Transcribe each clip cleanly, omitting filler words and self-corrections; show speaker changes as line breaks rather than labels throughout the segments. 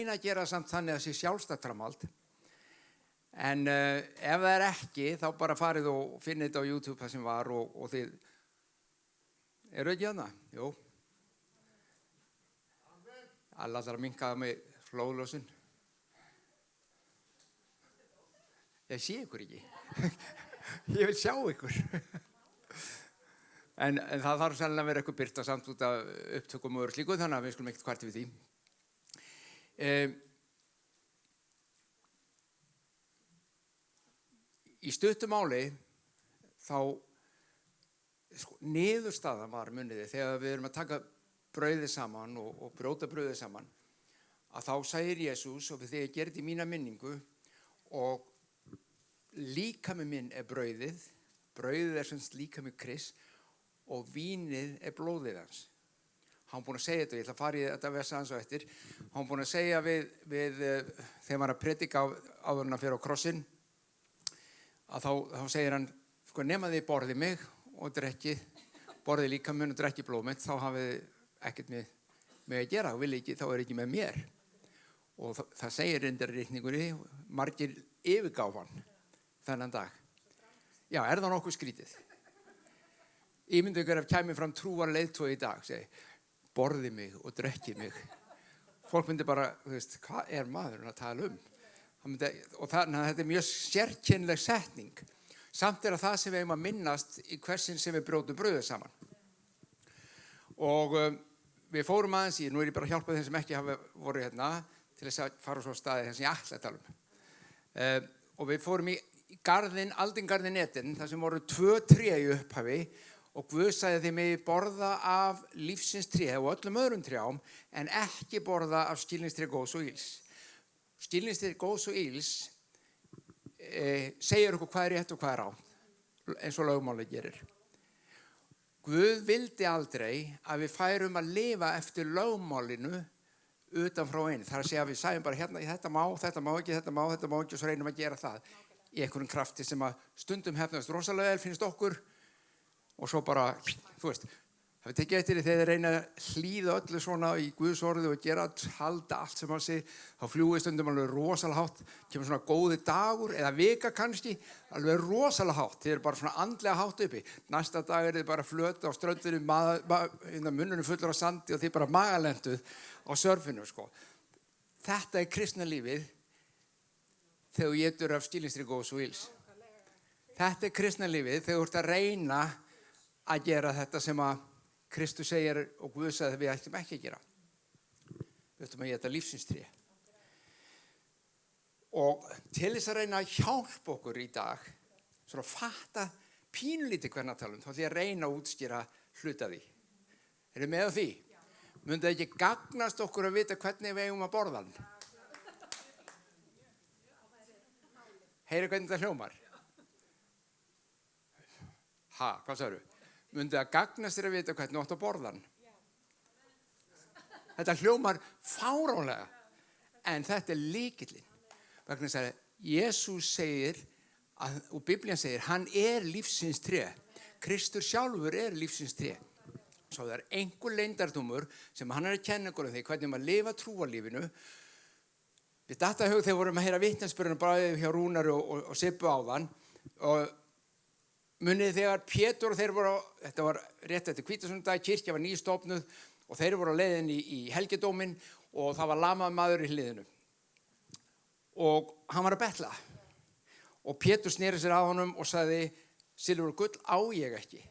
reyna að gera samt þannig að það sé sjálfstætt framhald. En ef það ekki, þá bara farið og finnið þetta á YouTube það sem var og þið... Eru ekki hana? Jú. Alla ætlar að minnka það með flóðlösun. Ég sé ykkur ekki. Ég vil sjá ykkur. En það þarf sannlega að vera eitthvað birta samt út af upptökum og slíku, þannig að við skulum ekkert kvarta við því. Í stuttu máli þá niðurstaðan var muniði þegar við erum að taka brauðið saman og brjóta brauðið saman að þá segir Jesús og þegar ég gerði mína minningu og líkami minn brauðið sem líkami Krists og vínið blóðið hans. Hann búinn að segja þetta, ég ætla að fara í þetta versa hans og eftir. Hann búinn að segja við þegar maður að predika áður en að fyrir á krossinn að þá segir hann, sko, nema þið borðið mig og drekkið, borðið líka mun og drekkið blóð mitt, þá hafið ekkert með að gera, og vilja ekki, þá ekki með mér. Og það segir reyndar í ritningunni, margir yfirgáfan þennan dag. Já, það nokkuð skrítið? Ímyndu ykkur ef kæmi fram trúar leiðtogi í dag, segi, borðið mig og drekkið mig. Fólk myndi bara, þú veist, hvað maðurinn að tala um? Og þetta mjög sérkennileg setning. Samt það sem við eigum að minnast í hversin sem við brjótum brauðið saman. Og við fórum aðeins í, nú ég bara að hjálpa þeim sem ekki hafa voru hérna, til þess að fara svo staði þess að ég ætla að tala um. Og við fórum í garðinn, aldingarðinn Eden, þar sem voru 2 tré í upphafi, og Guð sagði þið megi borða af lífsins tré og öllum öðrum trjám, en ekki borða af skilningstré góðs og ills. Skilningstré góðs og ills segir okkur hvað rétt og hvað rátt, eins og lögmálið gerir. Guð vildi aldrei að við færum að lifa eftir lögmálinu utan frá einu. Það að segja að við sæjum bara hérna, þetta má ekki, og svo reynum að gera það í einhverjum krafti sem að stundum hefnast rosalega vel finnst okkur, og svo bara, þú veist, það við tekið eftir því þegar þið reyna að hlýða öllu svona í Guðs orði og halda allt sem hann segir, þá fljúið stundum alveg rosalega hátt, kemur svona góði dagur eða vika kannski, alveg rosalega hátt, þið eru bara svona andlega hátt uppi. Næsta dag þið bara flöt á ströndinu, munnunum fullur af sandi og þið bara magalenduð á surfinu, sko. Þetta kristna lífið þegar þú étur af skilningstré góðs og ills. Þetta kristna lífið þegar þú ert að reyna að gera þetta sem að Kristus segir og Guð sagði að við ættum ekki að gera. Við ættum að éta lífsins tré. Og til þess að reyna að hjálpa okkur í dag, svona að fatta pínlítið hvernig að tala um, þá ætlum ég að reyna að útskýra hluta því. Erum með á því? Myndi það ekki gagnast okkur að vita hvernig við eigum að borða hann? Heyri hvernig það hljómar? Hvað sagðirðu? Myndi það gagnast þér að vita hvernig þú átt að borða hann? Þetta hljómar fáránlega, en þetta lykillinn. Vegna þess að Jesús segir, og Biblían segir, hann lífsins tré. Kristur sjálfur lífsins tré. Svo það einhver leyndardómur sem hann að kenna okkur um því hvernig maður lifa trúarlífinu. Við datt að hug þegar vorum að heyra vitnisburðina bara hjá Rúnari og Sibbu áðan, og munið þegar Pétur og þeir voru, þetta var rétt eftir hvítasunnudag, kirkja var nýstofnuð og þeir voru á leiðin í helgidóminn og það var lamaður maður í hliðinu. Og hann var að betla. Og Pétur sneri sér að honum og sagði, silfur og gull á ég ekki.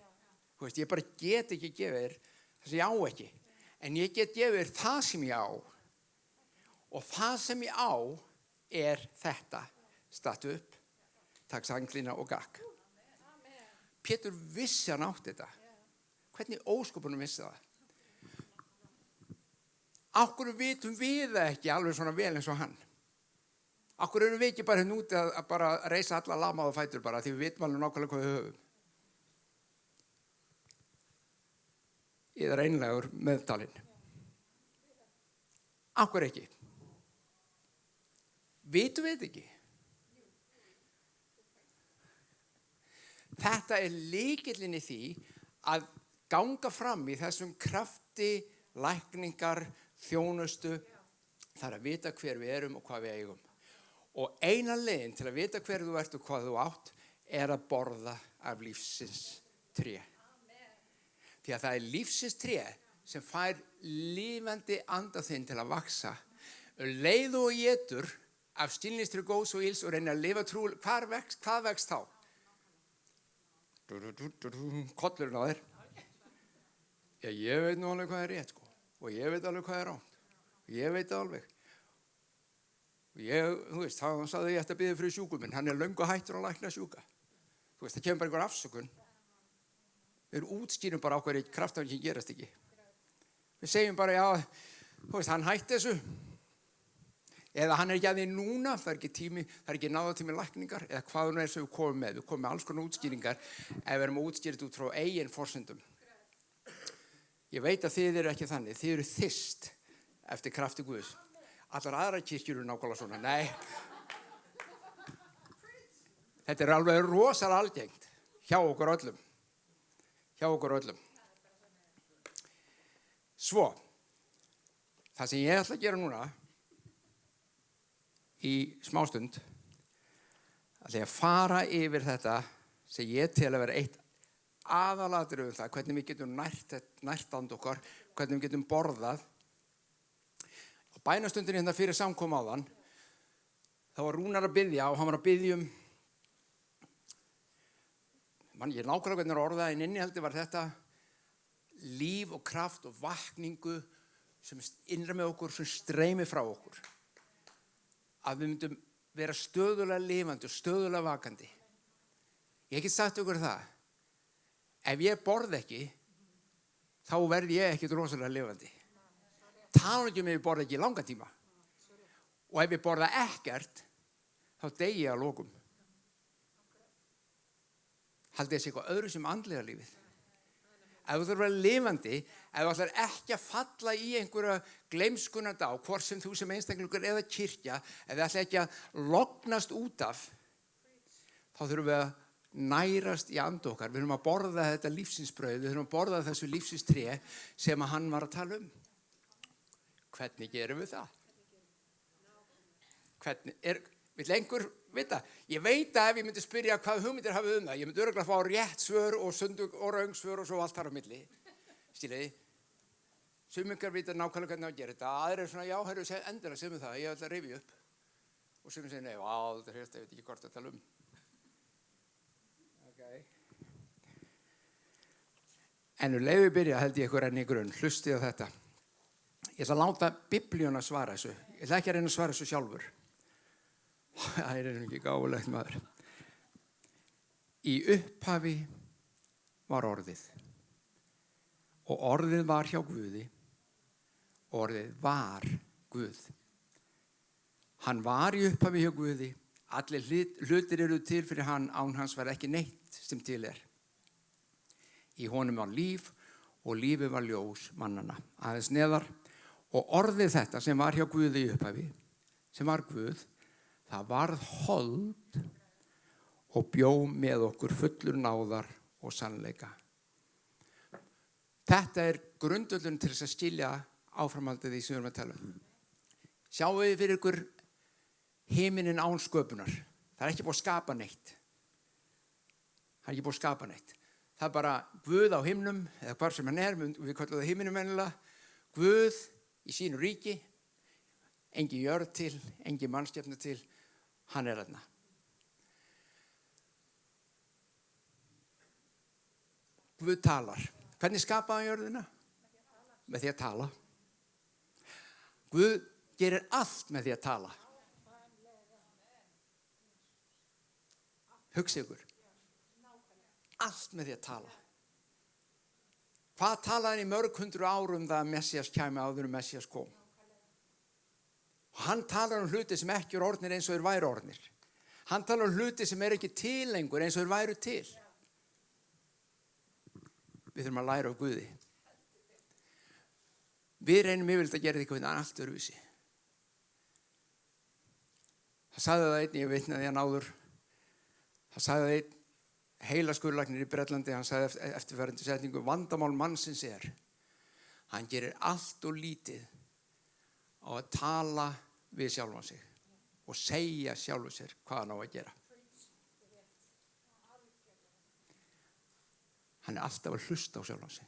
Þú veist, ég bara get ekki gefið þér það sem ég á ekki. En ég get gefið þér það sem ég á. Og það sem ég á þetta. Stattu upp, takk sanglina og gakk. Pétur vissi hann átt þetta. Hvernig ósköpunum vissi það? Af hverju vitum við það ekki alveg svona vel eins og hann? Af hverju erum við ekki bara úti að bara reisa alla lamaða fætur bara því við vitum alveg nákvæmlega hvað við höfum? Ég einlegur meðtalinn. Af hverju ekki? Vitum við þetta ekki? Þetta lykillinn í því að ganga fram í þessum krafti lækningar, þjónustu, Það er að vita hver við erum og hvað við eigum. Og eina leiðin til að vita hver þú ert og hvað þú átt er að borða af lífsins tré. Því að það er lífsins tré sem fær lifandi anda þinn til að vaksa. Leið og étur af skilningstré góðs og ills og reynir að lifa trú. Hvað vext þá? Kollurinn á þér. Já, ég veit nú alveg hvað er rétt, sko. Og ég veit alveg hvað er rangt. Ég veit alveg. Þú veist, þá sagði ég ætti að biðja fyrir sjúkum minn. Hann er löngu hættur að lækna sjúka. Þú veist, það kemur bara einhver afsökun. Við útskýrum bara á hverju kraftafl sem gerast ekki. Við segjum bara, já, þú veist, hann hætti þessu. Eða hann er ekki að því núna, það er ekki tími, það er ekki náðatími lækningar, eða hvað nú er sem við komum með. Við komum með alls konar útskýringar ef við erum útskýrt út frá eigin forsendum. Ég veit að þið eru ekki þannig, þið eru þyrst eftir krafti Guðs. Allar aðrar kirkjur eru nákvæmlega svona. Nei. Þetta er alveg rosalega algengt hjá okkur öllum. Svo, það sem ég ætla að gera núna í smástund, ætla ég að fara yfir þetta sem ég tel að vera eitt aðalatriði það, hvernig við getum nært and okkar, hvernig við getum borðað. Á bænastundinni hérna fyrir samkomu áðan, þá var Rúnar að biðja og hann var að biðja ég nákvæmlega hvernig orðaði en innihaldi var þetta líf og kraft og vakningu sem innra með okkur, sem streymi frá okkur. Að við myndum vera stöðulega lifandi og stöðulega vakandi. Ég get sagt okkur það. Ef ég borð ekki, þá verð ég ekkert rosalega lifandi. Tala ekki ef ég borð ekki í langan tíma. Og ef ég borða ekkert, þá dey ég að lokum. Haldið þessi eitthvað öðru sem andlega lífið. Ef þú þarf að vera lifandi, ef þú ætlar ekki að falla í einhverja gleymskunardag, hvort sem þú sem einstaklingur eða kirkja, ef þið ætlar ekki að lognast út af, þá þurfum við að nærast í anda okkar. Við þurfum að borða þetta lífsinsbrauð, við þurfum að borða þessu lífsinstré sem að hann var að tala um. Hvernig gerum við það? Vill einhver vita? Ég veit að ef ég myndi spyrja hvað hugmyndir hafið það, ég myndi örugglega fá rétt svör og sundug og röng svör og svo allt þar á milli. Skiljiði? Sumingar vita nákvæmlega hvernig að gera þetta. Aðrir er svona, já, endilega segðu það, ég ætla að rifja upp. Og sumir segir, nei, þetta er hérst, ég veit ekki hvort að tala um. Okay. En leiðu byrja held ég ykkur enn í grunn, hlustið á þetta. Ég ætla að láta Biblíuna svara þessu. Ég ætla ekki að reyna að svara þessu sjálfur. Það er ekki gáfulegt maður. Í upphafi var orðið. Og orðið var hjá Guði. Orðið var Guð. Hann var í upphafi hjá Guði. Allir hlutir eru til fyrir hann, án hans var ekki neitt sem til er. Í honum var líf og lífið var ljós mannanna. Aðeins neðar. Og orðið þetta sem var hjá Guði í upphafi, sem var Guð, það varð hold og bjó með okkur fullur náðar og sannleika. Þetta er grundvöllurinn til þess að skilja áframhaldið því sem við erum að tala um. Sjáum við fyrir ykkur himininn án sköpunar. Það er ekki búið að skapa neitt. Það er bara Guð á himnum, eða hvar sem hann er, við kallum það himinum venjulega. Guð í sínu ríki, engin jörð til, engin mannskepna til, hann er þarna. Guð talar. Hvernig skapaði hann jörðina? Með því að tala. Guð gerir allt með því að tala. Hugsið ykkur. Allt með því að tala. Hvað talaði hann í mörg 100 árum það að Messias kæmi áður en Messias kom? Hann talar hluti sem ekki eru orðnir eins og þeir væru orðnir. Hann talar hluti sem ekki til lengur eins og þeir væru til. Við þurfum að læra af Guði. Við reynum yfirleitt að gera eitthvað allt öðruvísi. Það sagði það einn, ég vitnaði hann áður. Það sagði það einn heilaskurðlæknir í Bretlandi, hann sagði eftirfarandi setningu, vandamál mannsins er, hann gerir allt og lítið á að tala við sjálfan sig og segja sjálfu sér hvað hann á að gera. Hann er alltaf að hlusta á sjálfan sig.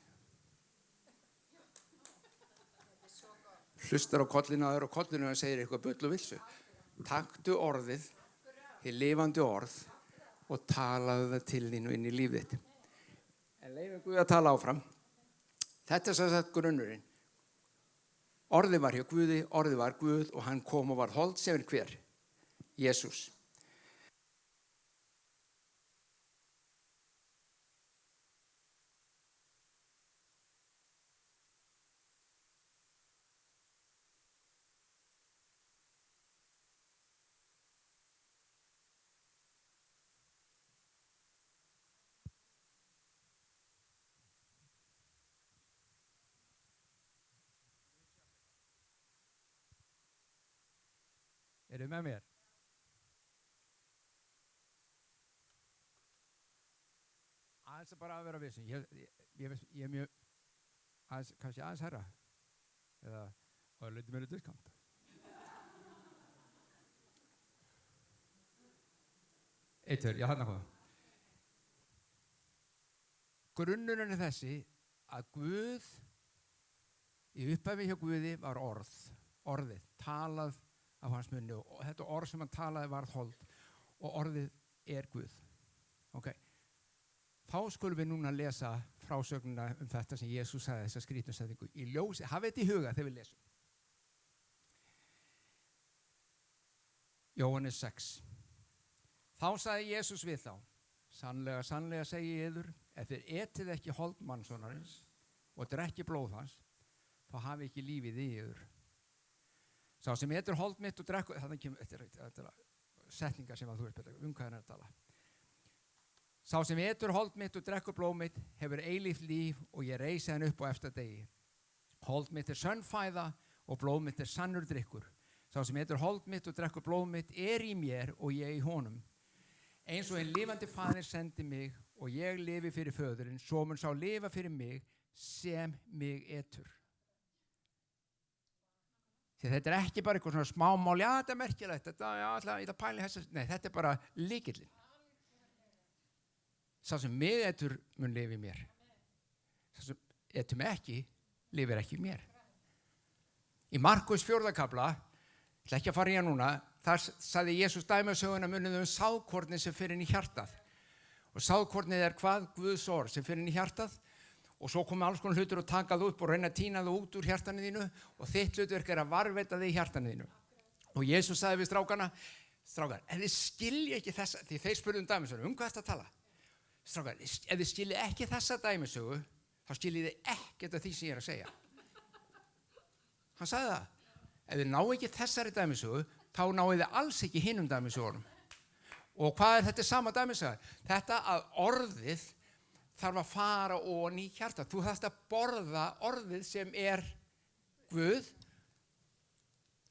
Hlustar á kollinu á þér og kollinu hann segir eitthvað bull og vilsu. Taktu orðið, hið lifandi orð og talaðu það til þín og inn í lífið þitt. En leyfum Guð að tala áfram. Þetta er sem sagt grunnurinn. Orðið var hjá Guði, orðið var Guð og hann kom og var hold sem hver? Jesús. Þið með mér? Aðeins bara að vera vissin. Ég er mjög, kannski aðeins herra. Eða, og það leytir mér í diskant. Eittur, já þarna hvað. Grunnurinn er þessi að Guð, í upphafi hjá Guði var orðið, talað af hans munni og þetta orð sem hann talaði varð hold og orðið er Guð. Okay. Þá skulum við núna lesa frásögnuna þetta sem Jesús sagði, þessa skrýtnussetningu í ljósi. Hafið þetta í huga þegar við lesum. Jóhannes 6. Þá sagði Jesús við þá, sannlega, sannlega segi ég yður, ef þið etið ekki hold mannssonarins og drekki blóð hans, þá hafi ekki lífið í yður. Sá sem etur hold mitt og drekkur, þetta er setningar sem að þú veist betur, hvað er að tala. Sá sem etur hold mitt og drekkur blóð mitt hefur eilíft líf og ég reisi hann upp á efsta degi. Hold mitt er sönn fæða og blóð mitt er sannur drykkur. Sá sem etur hold mitt og drekkur blóð mitt er í mér og ég í honum. Eins og en lifandi faðir sendi mig og ég lifi fyrir föðurinn, svo mun sá lifa fyrir mig sem mig etur. Því þetta er ekki bara eitthvað svona smámál, já þetta er merkilegt, þetta pæli þess, nei þetta er bara lykillinn. Sá sem mig etur mun lifi í mér. Sá sem etur mig ekki, lifir ekki í mér. Í Markus 4. kafla, ég ætla ekki að fara í hann núna, þar sagði Jesús dæmisöguna munið sáðkornið sem fer inn í hjartað. Og sáðkornið er hvað? Guðs orð sem fer inn í hjartað. Og svo komu alls konar hlutur og takað upp og reyna að tína það út úr hjartanu þínu og þitt hlutverk er að varðveita þig í hjartanu þínu. Og Jesús sagði við strákar, ef þið skilji ekki þessa, því þeir spurðu dæmisögu, hvað ertu að tala? Strákar, ef þið skilji ekki þessa dæmisögu, þá skilji þið ekkert af því sem ég er að segja. Hann sagði það. Ef þið ná ekki þessari dæmisögu, þá náið þið alls ekki hinum dæmisögunum. Og hvað er þetta sama dæmisöga? Þetta að orðið þarf að fara ofan í hjarta. Þú þarft að borða orðið sem er Guð,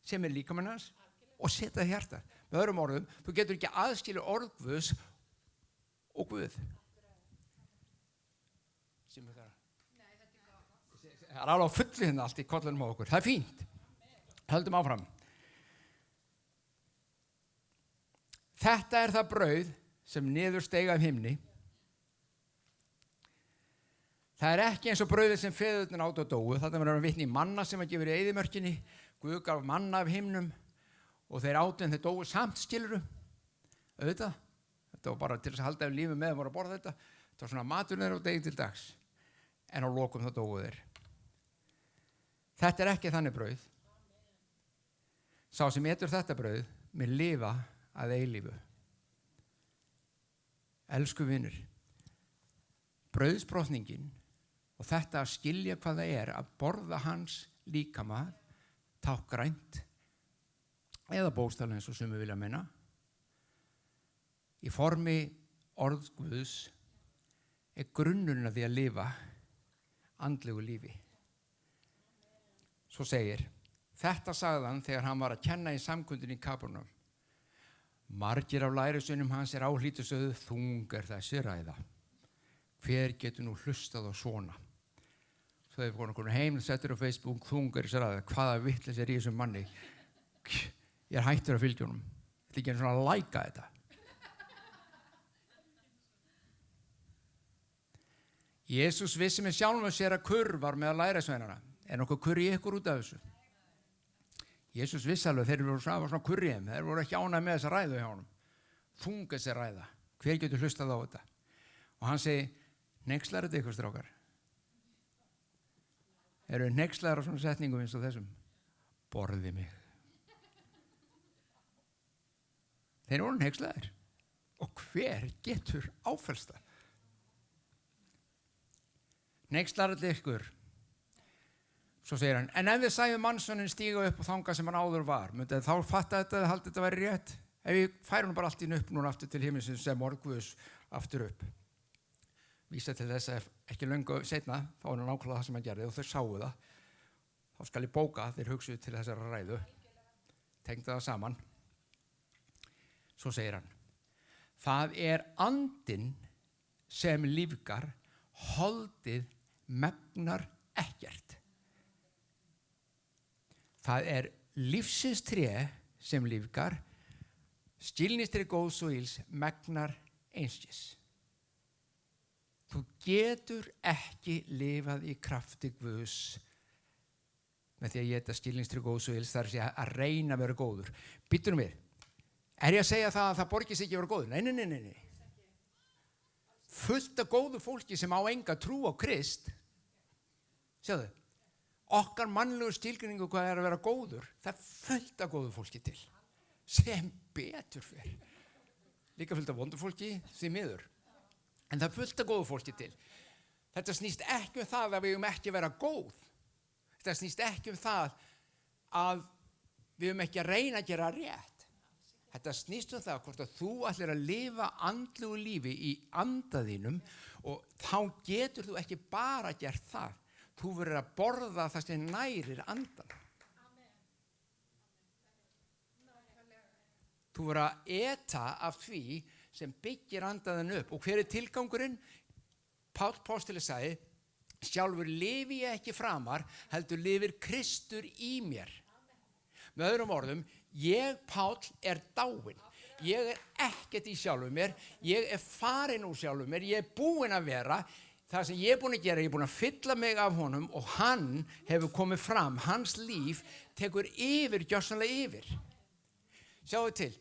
sem er líkaminn hans og setja það í hjarta. Með öðrum orðum, þú getur ekki aðskilja orð Guðs og Guð. Það er alveg á fullu hérna allt í kollinum á okkur. Það er fínt. Höldum áfram. Þetta er það brauð sem niður steig af himni. Það er ekki eins og brauðið sem feðurnir át og dóu. Þetta verður að vitna í manna sem að gefur í eyðimörkinni. Guð gaf manna af himnum og þeir átu en þeir dóu samt, skilurðu. Auðvitað. Þetta var bara til þess að halda ef lífið með þeim voru að borða þetta. Þetta var svona matur þeirra á degi til dags. En á lokum þá dóu þeir. Þetta er ekki þannig brauð. Sá sem etur þetta brauð mun lifa að eilífu. Elsku vinur. Brauðsbrotningin og þetta að skilja hvað það er að borða hans líkama, tákgrænt eða bókstaflega eins og sumir vilja meina, í formi orðs Guðs er grunnurinn að því að lifa andlegu lífi. Svo segir, þetta sagði hann þegar hann var að kenna í samkundinni í Kapernaum. Margir af lærisveinum hans er áhlýtur sögðu, þung er þessi ræða. Hver getur nú hlustað á svona? Svo svo þegar við komum heim og settur á Facebook, þungar í sér að hvaða vitleys í þessum manni. Ég hættur að fylgja honum. Þetta er ekki einu svona að læka þetta. Jesús vissi með sjálfum sér að kurr var með að læra sveinana. Nokkuð kurr í ykkur út af þessu? Jesús vissi alveg, þeir voru svona kurr í þeim. Þeir voru ekki ánægð með þessa ræðu hjá honum. Þung þessi ræða. Hver getur hlustað á þetta? Og hann segi, hneykslar þetta ykkur strákar? Eru hneykslaðar á svona setningum eins og þessum? Borði mig. Þeir voru hneykslaðir. Og hver getur áfellst það? Hneykslaðar þetta ykkur? Svo segir hann, en ef þið sæðu mannssonin stíga upp og þangað sem hann áður var, myndið þá fatta þetta, haldið þetta væri rétt? Ef við færum bara allt í upp núna aftur til himminsins sem Guðs aftur upp. Vísa til þess að ekki löngu seinna, þá er hann nákvæmlega það sem hann gerði og þau sáu það. Þá skal ég bóka, þeir hugsuðu til þessara ræðu. Tengdu það saman. Svo segir hann, það er andinn sem lífgar, holdið megnar ekkert. Það er lífsins tré sem lífgar, skilningstré góðs og ills megnar einskis. Þú getur ekki lifað í krafti Guðs með því að éta skilningstré góðs og ills, það er að reyna að vera góður. Býttu nú við, er ég að segja það að það borgist ekki að vera góður? Nei. Fullt af góðu fólki sem á enga trú á Krist, sjáðu, okkar mannlegu skilgreiningu hvað er að vera góður, það er fullt af góðu fólki til, sem betur fer. Líka fullt af vondu fólki, því miður. En það er fullt af góðu fólki til. Þetta snýst ekki um það að við ekki vera góð. Þetta snýst ekki um það að við ekki að reyna að gera rétt. Þetta snýst um það hvort að þú ætlir að lifa andlegu lífi í andaðínum og þá getur þú ekki bara gert það. Þú verður að borða það sem nærir andan. Þú verður að eta af því sem byggir andaðin upp. Og hver er tilgangurinn? Páll postuli sagði, sjálfur lifi ég ekki framar, heldur lifir Kristur í mér. Með öðrum orðum, ég, Páll, er dáinn. Ég er ekkert í sjálfum mér, ég er farinn úr sjálfum mér, ég er búinn að vera. Það sem ég er búinn að gera, ég er búinn að fylla mig af honum og hann hefur komið fram, hans líf tekur yfir, gjörsamlega yfir. Sjáðu til,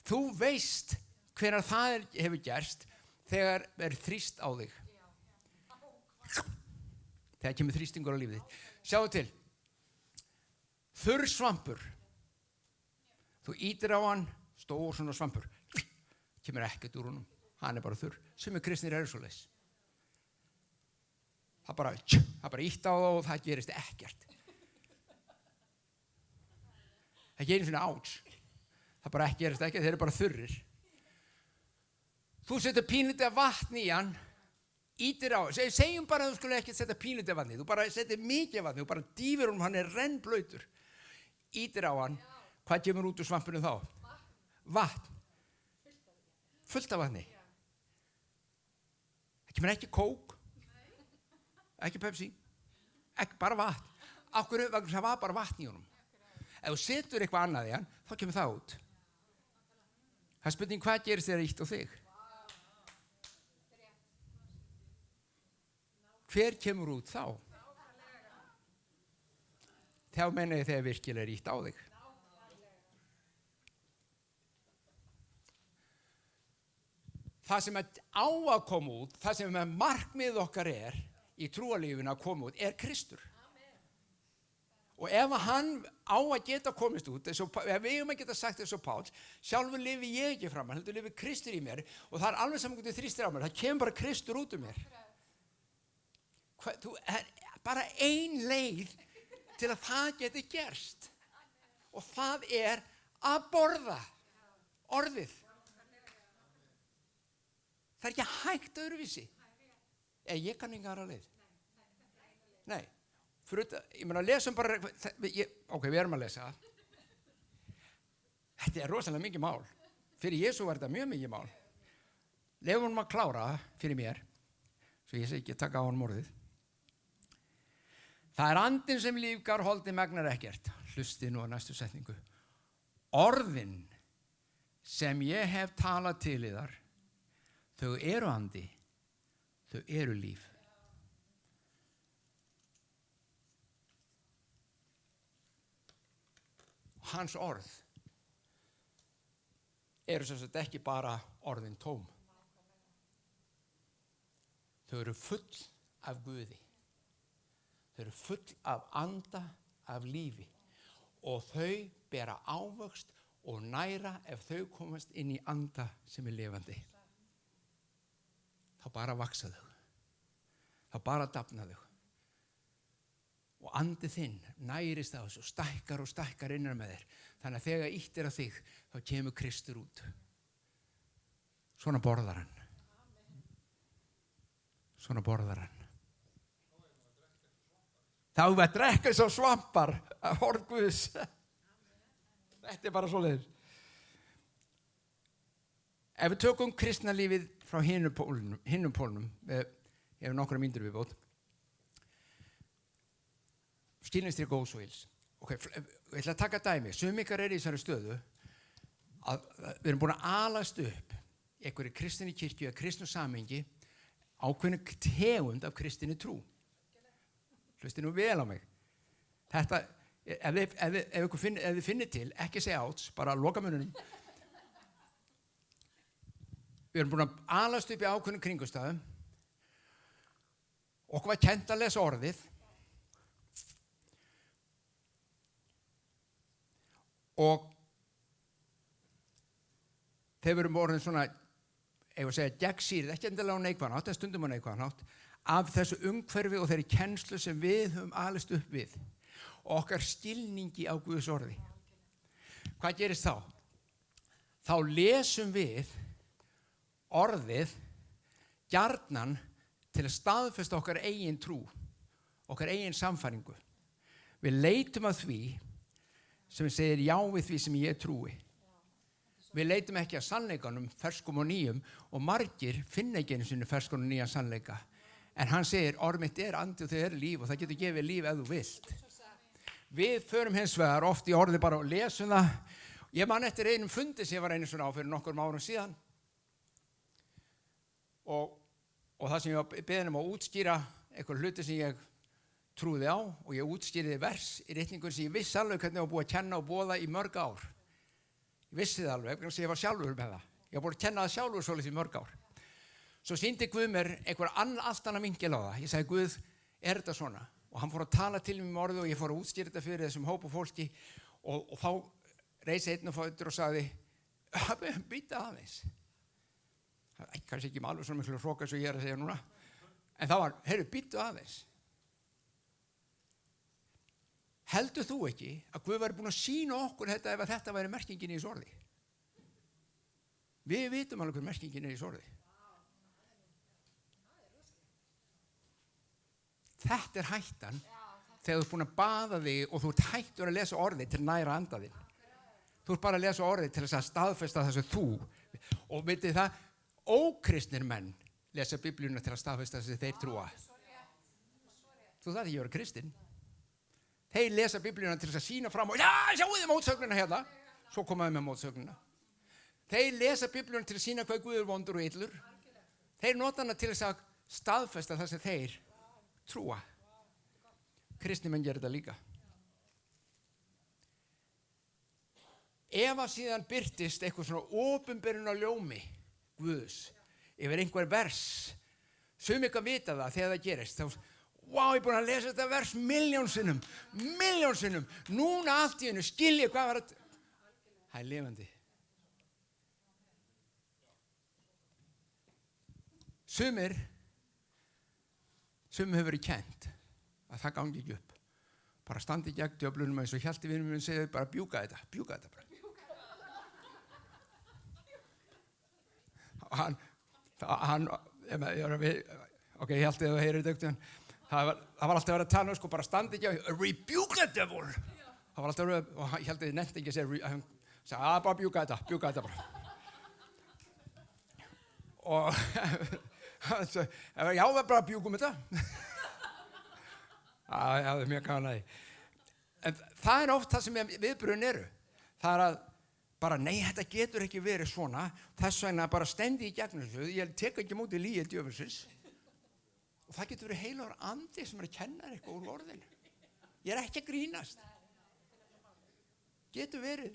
þú veist hvenær það hefur gerst þegar er þrýst á þig. Þegar kemur þrýstingur á lífið þitt. Sjáðu til, þurr svampur. Þú ítir á hann, stór svona svampur. Kemur ekkert úr honum, hann er bara þurr. Sumir kristnir eru svoleiðis. Það bara ítt á það og það gerist ekkert. Það gerir svona áts. Það bara ekki gerist ekkert, þeir eru bara þurrir. Þú setur pínlítið vatn í hann, ítir á, segjum bara að þú skulle ekki setja pínlítið vatni, þú bara setur mikið vatni, þú bara dýfir honum, hann er rennblautur. Ítir á hann, hvað kemur út úr svampinu þá? Vatn. Fullt af vatni. Það kemur ekki kók. Ekki Pepsi, ekki bara vatn. Af hverju? Vegna það var bara vatn í honum. Ef þú setur eitthvað annað í hann, þá kemur það út. Það er spurning hvað gerist þegar ítt á þig? Hver kemur út þá? Þá meina ég þegar virkilega er ítt á þig. Það sem á að koma út, það sem markmið okkar er, í trúarlífinu að koma út, er Kristur. Og ef hann á að geta komist út, ef við að geta sagt þess og Páll, sjálfur lifi ég ekki fram, heldur lifi Kristur í mér, og það er alveg saman hvernig þrýstir á mér, það kemur bara Kristur út mér. Bara ein leið til að það geti gerst. Og það er að borða orðið. Það er ekki hægt öðruvísi. Ég kann enga aðra leið. Nei. Ég meina, lesum bara, ok, við erum að lesa. Þetta er rosalega mikið mál. Fyrir Jesú var þetta mjög mikið mál. Lefum honum að klára fyrir mér, svo ég sé ekki taka á honum orðið. Það andinn sem lífgar, holdi megnar ekkert. Hlusti nú á næstu setningu. Orðin sem ég hef talað til yðar, þau eru andi, þau eru líf. Hans orð eru sem sagt ekki bara orðin tóm. Þau eru full af Guði. Þau eru full af anda, af lífi. Og þau bera ávöxt og næra ef þau komast inn í anda sem er lifandi. Þá bara vaxa þau. Þá bara dafna þau. Og andi þinn nærist á þessu, stækkar og stækkar innan með þér. Þannig að þegar ýtt er á þig, þá kemur Kristur út. Svona borðar hann. Svona borðar hann. Þá er að drekka svo svampar af orð Guðs. Þetta er bara svoleiðis. Ef við tökum kristna lífið frá hinum pólnum, ég hef nokkra mínútur viðbót. Skilningsstrik góðs og ills. Okay, ég ætla að taka dæmi. Sum ykkar í þessari stöðu að við erum búin að alast upp í einhverju kristinni kirkju eða kristnu samhengi ákveðnu tegund af kristinni trú. Hlusti nú vel á mig. Þetta, ef þið finnir til, ekki segja áts, bara loka mununum. Við erum búin að alast upp í ákveðnum kringumstæðum. Okkur var kennt að lesa orðið. Og þegar við erum orðin svona, ef að segja, gegnsýrið, ekki endilega á neikvæðan hátt, en stundum á neikvæðan hátt, af þessu umhverfi og þeirri kennslu sem við höfum alist upp við. Og okkar skilningi á Guðs orði. Hvað gerist þá? Þá lesum við orðið gjarnan til að staðfesta okkar eigin trú, okkar eigin sannfæringu. Við leitum að því sem segir já við því sem ég trúi. Við leitum ekki að sannleikanum, ferskum og nýjum, og margir finna ekki einu sinni ferskum og nýjan sannleika. En hann segir, orð mitt er andi og þau er líf og það getur gefið líf ef þú vilt. Við förum hins vegar oft í orði bara og lesum það. Ég man eftir einum fundi sem ég var einu svona á fyrir nokkrum árum síðan. Og það sem ég var beðinn um að útskýra einhver hluti sem ég trúði á og ég útskýrði vers í ritningun sem ég vissi alveg hvernig ég var búið að kenna og boða í mörg ár. Ég vissi það alveg, þannig að ég var sjálfur með það. Ég var búið að kenna það sjálfur svolítið í mörg ár. Svo sýndi Guð mér einhver allt annað vinkil á það. Ég sagði, Guð, er þetta svona? Og hann fór að tala til mér með orðu og ég fór að útskýra þetta fyrir þessum hópu fólki og þá reisi einn og fætur og sagði, býta aðeins. Kannski ekki með alveg svona miklu hróka sem ég er að segja núna. En það var, heyrðu, býtu aðeins. Heldur þú ekki að Guð væri búin að sýna okkur þetta ef þetta væri merkingin í þessu orði? Við vitum alveg hver merkingin er í þessu orði. Þetta er hættan þegar þú ert búin að baða þig og þú ert hættur að lesa orði til næra anda þinn. Þú ert bara að lesa orði til þess að staðfesta þessu þú. Og vitið það, ókristnir menn lesa Biblíuna til að staðfesta þessu þeir trúa. Þú þarf ekki að vera kristinn. Þeir lesa Biblíuna til þess að sína fram og sjáu þið mótsögnina hérna. Svo komaðu með mótsögnina. Þeir lesa Biblíuna til að sína hvað Guð er vondur og illur. Þeir nota hana til þess að staðfesta það sem þeir trúa. Kristnir menn gerir þetta líka. Ef að síðan birtist eitthvað svona opinberun á ljómi Guðs yfir einhver vers, sum eitthvað vita það þegar það gerist, þá ég er búin að lesa þetta vers milljón sinnum, núna allt í einu skil ég hvað var þetta. Það er lifandi. Sumir hefur verið kennt að það gangi ekki upp. Bara standi gegn djöflunum eins og Hjalti vinur minn segir bara bjúka þetta bara. Ok, Hjalti, ef þú heyrir þetta, það var alltaf verið að tala sko, bara standi ekki á, rebuke the devil. Það var alltaf verið, og Hjalti nefndi ekki að segja, hann sagði, bara bjúka þetta bara. Og já, við bara bjúkum þetta. Það er mjög gaman að því. En það oft það sem viðbrögðin eru. Það að bara, nei, þetta getur ekki verið svona. Þess vegna bara stendi í gegnum þessu. Ég tek ekki móti lygi djöfulsins. Og það getur verið heilagur andi sem að kenna eitthvað úr orðinu. Ég ekki að grínast. Getur verið.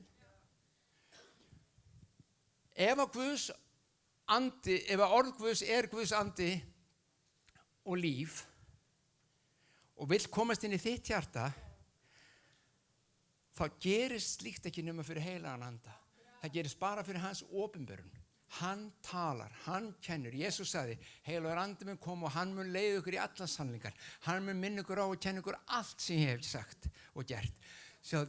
Ef að Guðs andi, ef að orð Guðs Guðs andi og líf og vill komast inn í þitt hjarta, þá gerist slíkt ekki nema fyrir heilagan anda. Það gerist bara fyrir hans opinberun. Hann talar, hann kennur. Jesús sagði, heilagur andi mun koma og hann mun leiða ykkur í allar sannleikar. Hann mun minna ykkur á og kenna ykkur allt sem ég hef sagt og gert. Sjá,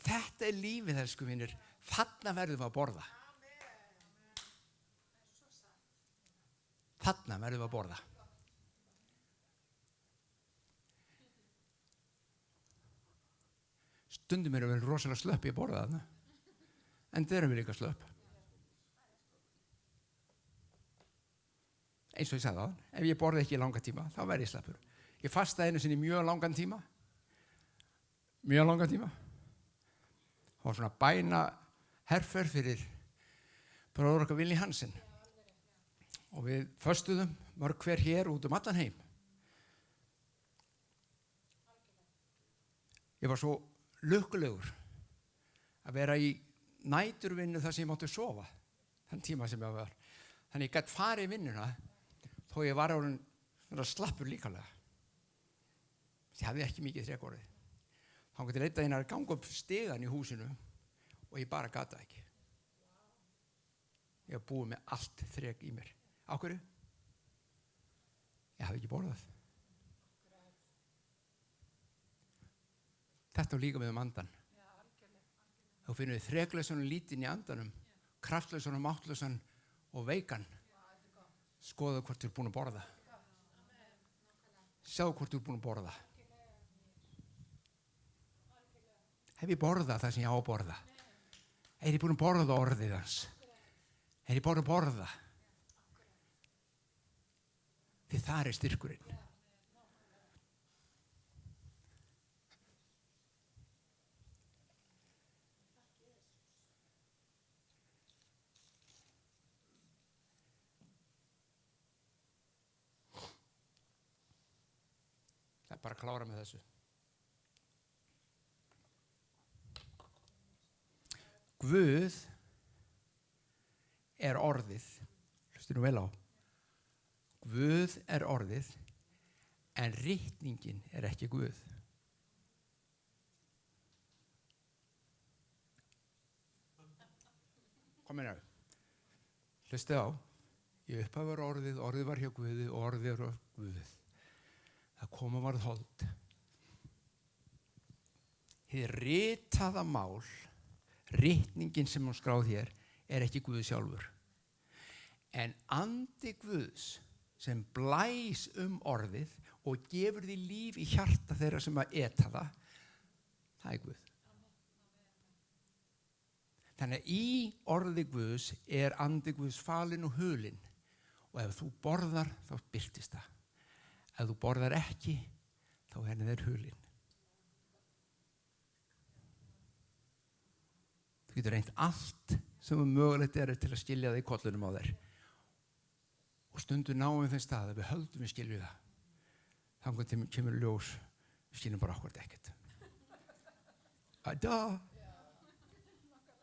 þetta lífið, elsku vinir. Þarna verðum við að borða. Þarna verðum við að borða. Stundum erum við rosalega slöpp í að borða þarna. En þeir erum við líka slöpp. Eins og ég sagði það, ef ég borði ekki í langa tíma, þá verð ég slappur. Ég fastaði einu sinni mjög langan tíma. Mjög langan tíma. Það var svona bæna herferð fyrir bróður okkar Villi Hansen. Og við föstuðum mörg hver hér út allan heim. Ég var svo lukkulegur að vera í næturvinnu þar sem ég mátti sofa þann tíma sem ég var. Þannig ég gætt farið í vinnuna þó ég var orðinn slappur líkamlega. Ég hafði ekki mikið þrekorðið. Þá gæti leitað inn að ganga upp stigann í húsinu og ég bara gat það ekki. Ég var búið með allt þrek í mér. Á hverju? Ég hafði ekki borðað. Þetta á líka með andan. Þá finnum við þreklausan og lítinn í andanum, kraftlausan og máttlausan og veikan. Skoðu hvort þú ert búin að borða. Sjáðu hvort þú ert búin að borða. Hef ég borðað það sem ég á að borða? Er ég búin að borða orðið hans? Er ég búin að borða? Því það styrkurinn. Það bara að klára með þessu. Guð orðið. Hlustu nú vel á. Guð orðið, en ritningin ekki Guð. Kom inn á. Hlustu á. Í upphafi var orðið var hjá Guði og orðið var Guð. Það kom og varð hold. Hið ritaða mál, ritningin sem hún skráð hér, ekki Guð sjálfur. En andi Guðs sem blæs orðið og gefur því líf í hjarta þeirra sem að eta það Guð. Þannig að í orði Guðs andi Guðs falinn og hulinn og ef þú borðar þá birtist það. Ef þú borðar ekki, þá henni þeir hulinn. Þú getur reynt allt sem mögulegt til að skilja það í kollunum á þér. Og stundu náum við þeim stað að við höldum við skilju það. Þangað kemur ljós, við skiljum bara ákvært ekkert.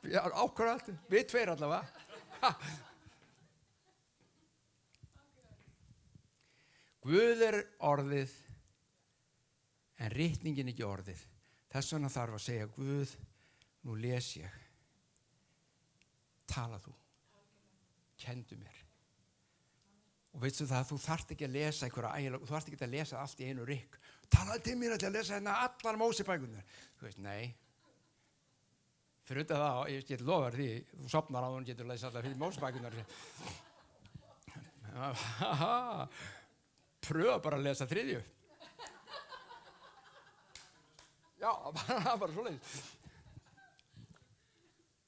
Já, ákvært, við tveir allavega. Guð orðið, en ritningin ekki orðið. Þess vegna þarf að segja, Guð, nú les ég. Tala þú. Kendu mér. Og veistu það, þú þarft ekki að lesa þú þarft ekki að lesa allt í einu rykk. Talaði til mér að lesa allar Mósebækurnar. Þú veist, nei. Fyrir undan það, ég get lofa því, þú sofnar á hún, getur lesa allar fyrir Mósebækurnar. Pröfa bara að lesa 3. Já, bara svoleiðis.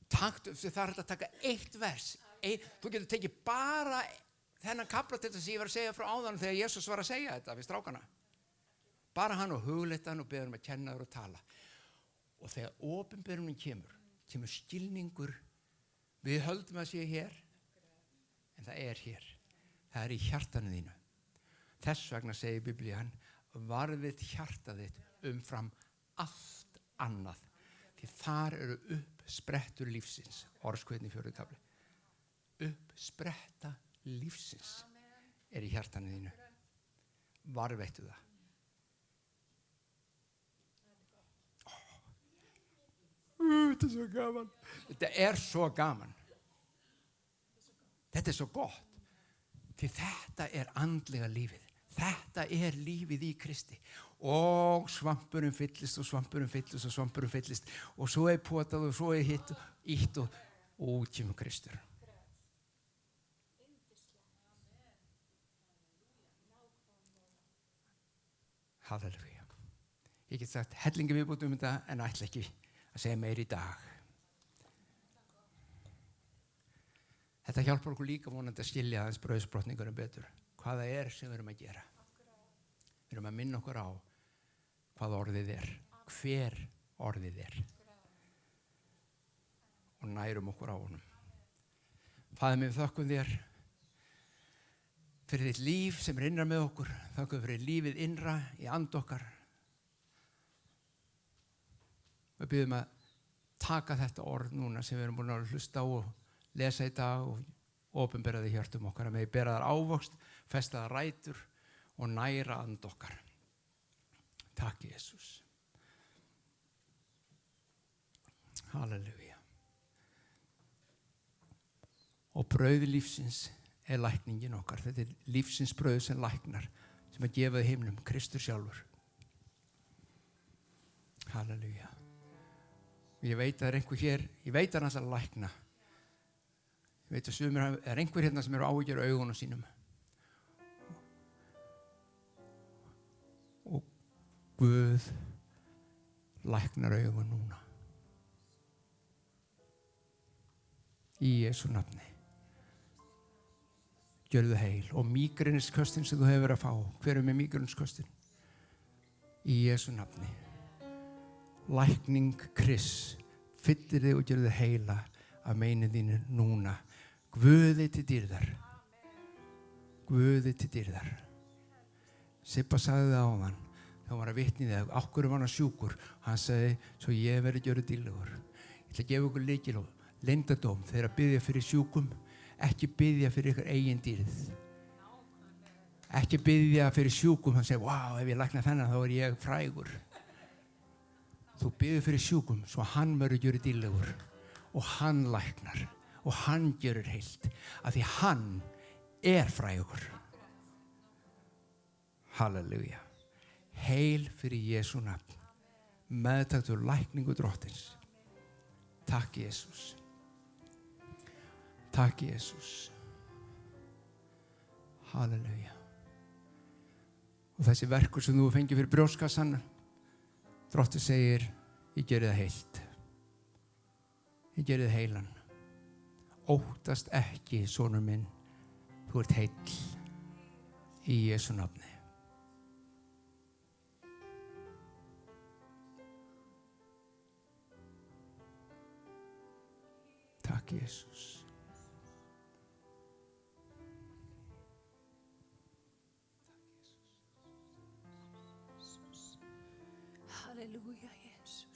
Það að taka eitt vers. Þú getur tekið bara þennan kafla til þess að ég var að segja frá áðan þegar Jesus var að segja þetta við strákana. bara hann og hugleita hann og beða hann að kenna þér og tala. Og þegar opinberunin kemur skilningur, við höldum að sé hér, en það er hér. Það er í hjartanu þínu. Þess vegna segir Biblían, varðið hjartað þitt umfram allt annað. Því þar eru uppsprettur lífsins. Orðskveðni 4. kafli. Uppspretta lífsins er í hjartanu þínu. Varðveittu það. Þetta er svo gaman. Þetta er svo gaman. Þetta er svo gott. Því þetta er andlega lífið. Þetta er lífið í Kristi. Og svampurinn fyllist og svampurinn fyllist og svampurinn fyllist. Og svo er potað og svo er hitt og ítt og út kemur Kristur. Halleluja. Ég get sagt hellingi viðbót þetta en ætla ekki að segja meir í dag. Þetta hjálpar okkur líka vonandi að skilja aðeins brauðsbrotningunum betur. Hvað það er sem við erum að gera. Við erum að minna okkur á hvað orðið er. Hver orðið er. Og nærum okkur á honum. Faðir minn, þökkum þér fyrir þitt líf sem er innra með okkur. Þökkum fyrir lífið innra í and okkar. Við byggjum að taka þetta orð núna sem við erum búin að hlusta á og lesa í dag og opinbera því hjörtum okkar að við bera þar ávöxt, festa þar rætur og næra and okkar. Takk Jesús. Halleluja. Og brauð lífsins er lækningin okkar. Þetta er lífsins brauð sem læknar, sem er gefað í himnum, Kristur sjálfur. Halleluja. Ég veit að það er einhver hér, ég veit að hann að lækna. Ég veit að sumir er einhver hérna sem eru áhyggjur augunum sínum. Og Guð læknar augun núna. Í Jesú nafni. Gjörðu heil. Og mígreniskostin sem þú hefur verið að fá. Hver er með mígreniskostin? Í Jesú nafni. Lækning Kris. Fyllir þig og gjörðu heila af meinið þínu núna. Guði til dýrðar. Guði til dýrðar. Sippa sagði það áðan. Þá var að vitni þig. Akkur var hann sjúkur. Hann sagði, svo ég verið gjörðu dýrlegur. Ég ætla að gefa ykkur lykil og leyndardóm þegar að biðja fyrir sjúkum. Ekki biðja fyrir ykkur eigin dýrð. Ekki biðja fyrir sjúkum. Hann segi, vá, ef ég lækna þennan þá er ég frægur. Þú biður fyrir sjúkum svo hann verður gjörðu dýrlegur. Og hann læknar. Og hann gjörur heilt. Af því hann er frægur. Halleluja. Heil fyrir Jesú nafn. Meðtaktur lækningu drottins. Takk Jesús. Takk Jesús. Halleluja. Og þessi verkur sem þú fengið fyrir brjóskassan, Drottinn segir, ég geri það heilt. Ég geri það heilan. Óttast ekki, sonur minn, þú ert heill í Jesú nafni. Takk Jesús.
Halleluja, Jesus.